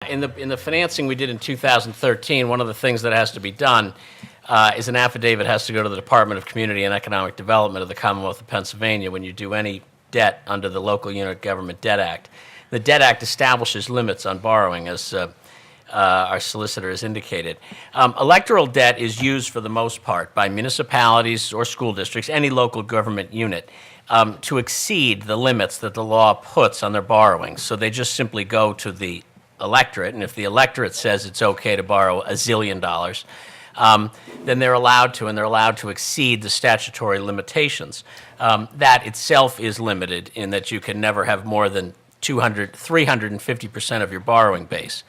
In the financing we did in 2013, one of the things that has to be done is an affidavit has to go to the Department of Community and Economic Development of the Commonwealth of Pennsylvania when you do any debt under the Local Unit Government Debt Act. The Debt Act establishes limits on borrowing, as our solicitor has indicated. Electoral debt is used for the most part by municipalities or school districts, any local government unit, to exceed the limits that the law puts on their borrowing. So they just simply go to the electorate, and if the electorate says it's okay to borrow $1 zillion, then they're allowed to, and they're allowed to exceed the statutory limitations. That itself is limited in that you can never have more than 350% of your borrowing base.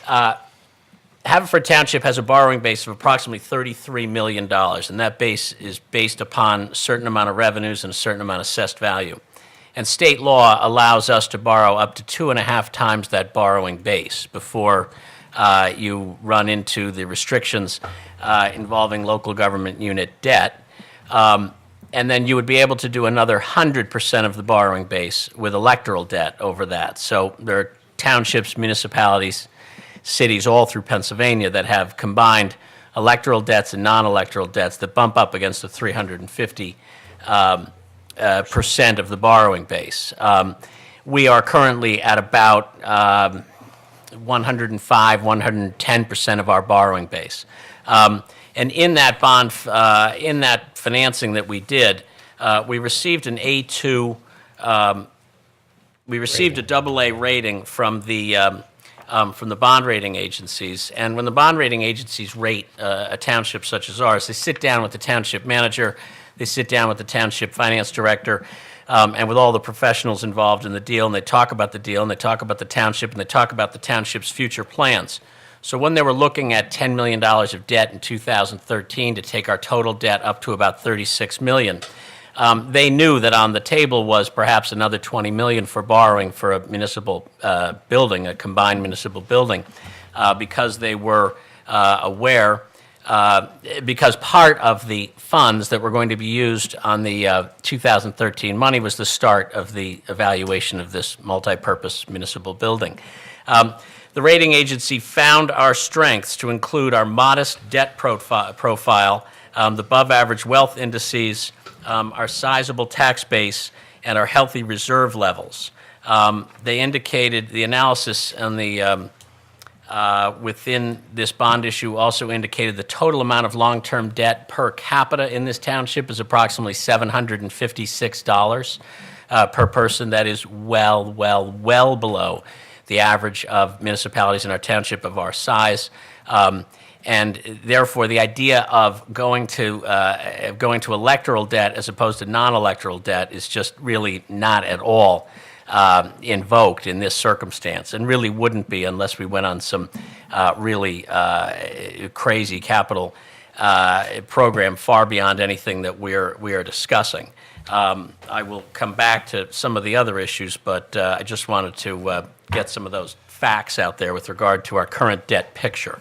Haverford Township has a borrowing base of approximately $33 million, and that base is based upon a certain amount of revenues and a certain amount of assessed value. And state law allows us to borrow up to 2.5 times that borrowing base before you run into the restrictions involving local government unit debt. And then you would be able to do another 100% of the borrowing base with electoral debt over that. So there are townships, municipalities, cities all through Pennsylvania that have combined electoral debts and non-electoral debts that bump up against the 350% of the borrowing base. We are currently at about 105, 110% of our borrowing base. And in that bond, in that financing that we did, we received an A2, we received a AA rating from the bond rating agencies. And when the bond rating agencies rate a township such as ours, they sit down with the township manager, they sit down with the township finance director, and with all the professionals involved in the deal, and they talk about the deal, and they talk about the township, and they talk about the township's future plans. So when they were looking at $10 million of debt in 2013 to take our total debt up to about $36 million, they knew that on the table was perhaps another $20 million for borrowing for a municipal building, a combined municipal building, because they were aware, because part of the funds that were going to be used on the 2013 money was the start of the evaluation of this multi-purpose municipal building. The rating agency found our strengths to include our modest debt profile, the above-average wealth indices, our sizable tax base, and our healthy reserve levels. They indicated the analysis on the within this bond issue also indicated the total amount of long-term debt per capita in this township is approximately $756 per person. That is well below the average of municipalities in our township of our size. And therefore, the idea of going to electoral debt as opposed to non-electoral debt is just really not at all invoked in this circumstance, and really wouldn't be unless we went on some really crazy capital program far beyond anything that we are discussing. I will come back to some of the other issues, but I just wanted to get some of those facts out there with regard to our current debt picture.